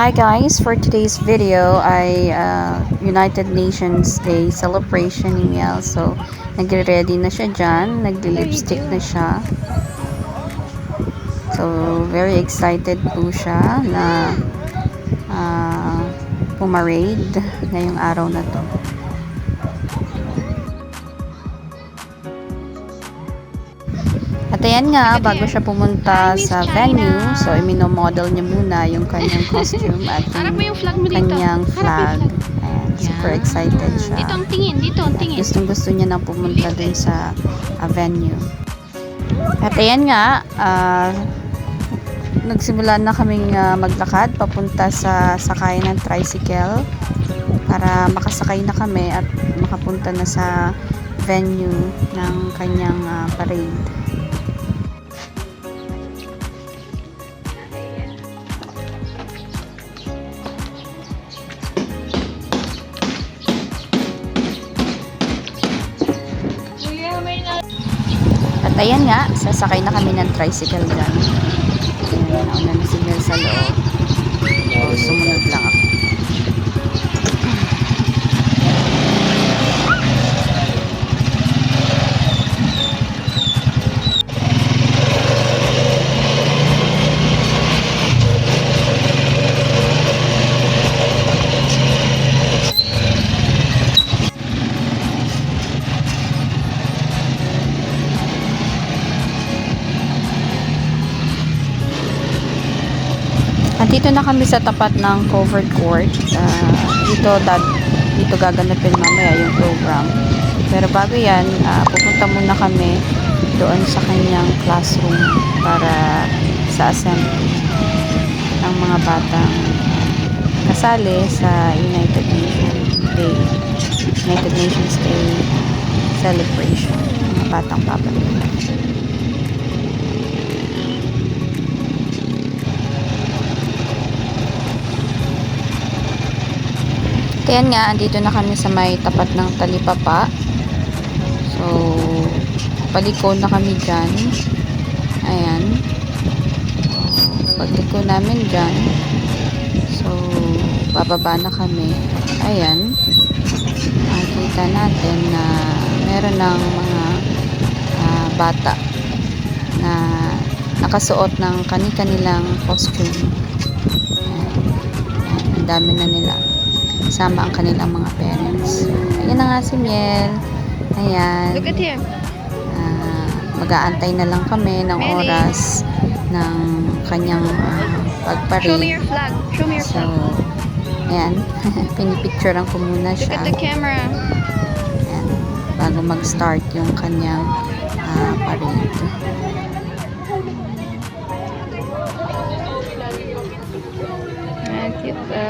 Hi guys, for today's video ay United Nations Day celebration ni Miel. So, nagre-ready na siya dyan. Nagli-lipstick na siya. So, very excited po siya na pumarade ngayong araw na to. At ayan nga, bago siya pumunta sa venue, so iminomodel niya muna yung kanyang costume at yung kanyang flag. Ayan, super excited siya. Dito ang tingin, dito ang tingin. Gustong gusto niya na pumunta dun sa venue. At ayan nga, nagsimula na kaming maglakad papunta sa sakayan ng tricycle para makasakay na kami at makapunta na sa venue ng kanyang parade. At ayan nga, sasakay na kami ng tricycle dyan. Nauna na si Mel sa loob. So, sumunod lang ako. Dito na kami sa tapat ng covered court. Dito gaganapin mamaya yung program. Pero bago yan, pupunta muna kami doon sa kanyang classroom para sa assembly ng mga batang kasali sa United Nations Day celebration. Mga batang papalala. Kaya nga, andito na kami sa may tapat ng talipapa. So, paliko na kami dyan. Ayan. Pagliko namin dyan. So, bababa na kami. Ayan. Makikita natin na meron ng mga bata na nakasuot ng kani-kanilang costume. Ayan. Ang dami na nila. Sama ang kanilang mga parents. Ayan na nga si Miel. Ayan. Look at him. Mag-aantay na lang kami ng oras ng kanyang pagparade. Show me your flag. Show me your So, flag. ayan. Pinipicturean ko muna Look siya. at the camera. Ayan. Bago mag-start yung kanyang parade. Kita.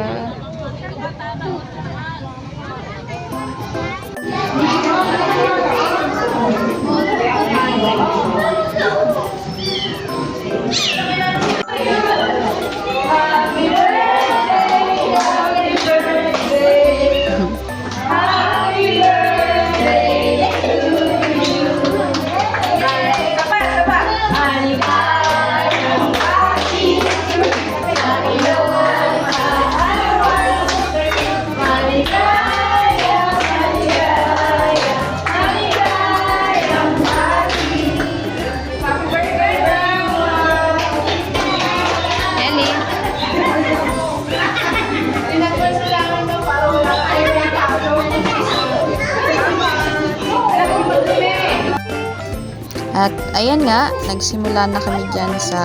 At ayan nga, nagsimula na kami dyan sa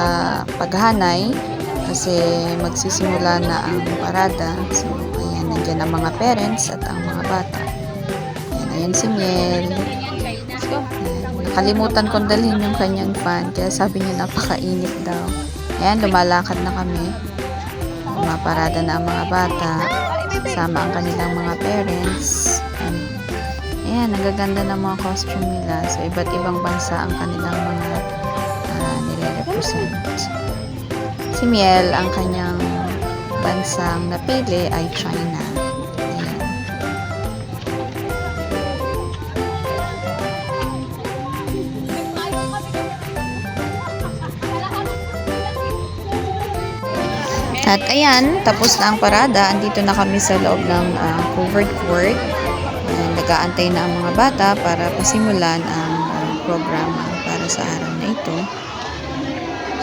paghanay kasi magsisimula na ang parada. So, ayan, nandyan ang mga parents at ang mga bata. Ayan si Miel. Nakalimutan kong dalhin yung kanyang fan kaya sabi niya napakainit daw. Ayan, lumalakad na kami. Pumaparada na ang mga bata. Sama ang kanilang mga parents. Ayan, nagaganda ng mga costume nila. So, iba't ibang bansa ang kanilang mga nire-represent. Si Miel, ang kanyang bansang napili ay China. Ayan. At ayan, tapos na ang parada. Andito na kami sa loob ng covered court. Nag-aantay na ang mga bata para pasimulan ang programa para sa araw na ito.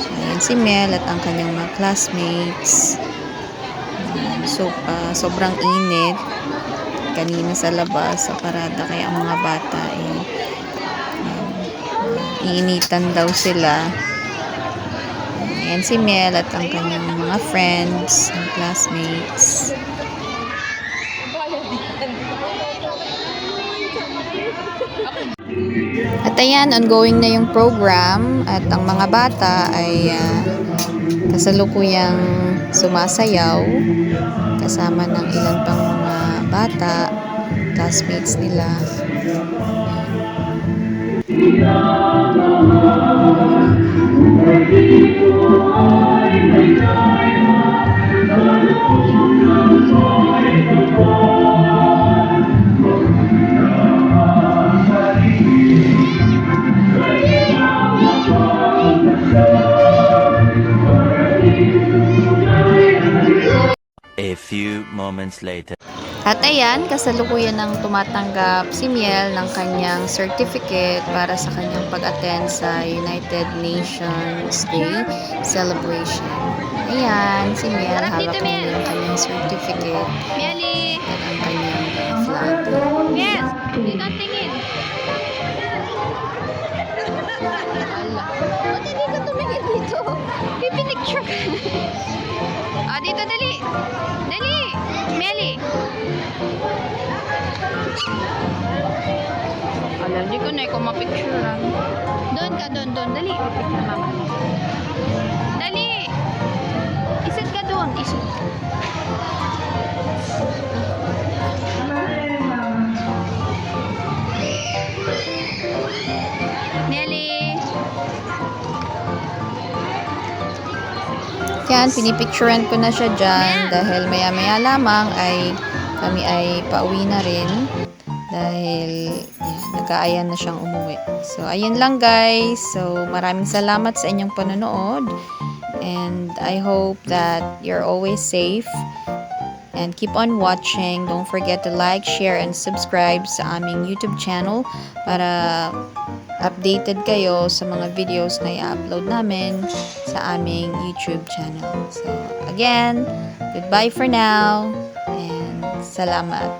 So, ayan si Mel at ang kanyang mga classmates. So, sobrang init kanina sa labas, sa parada. Kaya ang mga bata iinitan daw sila. Ayan si Mel at ang kanyang mga friends and classmates. At ayan, ongoing na yung program at ang mga bata ay kasalukuyang sumasayaw kasama ng ilan pang mga bata, classmates nila. A few moments later. At ayan, kasalukuyan ng tumatanggap si Miel ng kanyang certificate para sa kanyang pag-attend sa United Nations Day celebration. Ayan, si Miel, hawak niya yung kanyang certificate Mieli! at ang kanyang flag. Miel! Dito ang tingin. Ba't hindi ka tumingin dito? Pipinicture ka. Dito, dali. Dali! Mieli! Alam, di ko na ikaw mapicturean. Doon ka, doon. Dali. Pipicture mama. Dali! Isad ka doon. Isad. Nelly! Yan, pinipicturean ko na siya dyan dahil maya-maya lamang ay kami ay pauwi na rin dahil yan, nag-aayan na siyang umuwi. So, ayun lang guys. So, maraming salamat sa inyong panonood and I hope that you're always safe and keep on watching. Don't forget to like, share, and subscribe sa aming YouTube channel para updated kayo sa mga videos na i-upload namin sa aming YouTube channel. So, again, goodbye for now and salamat.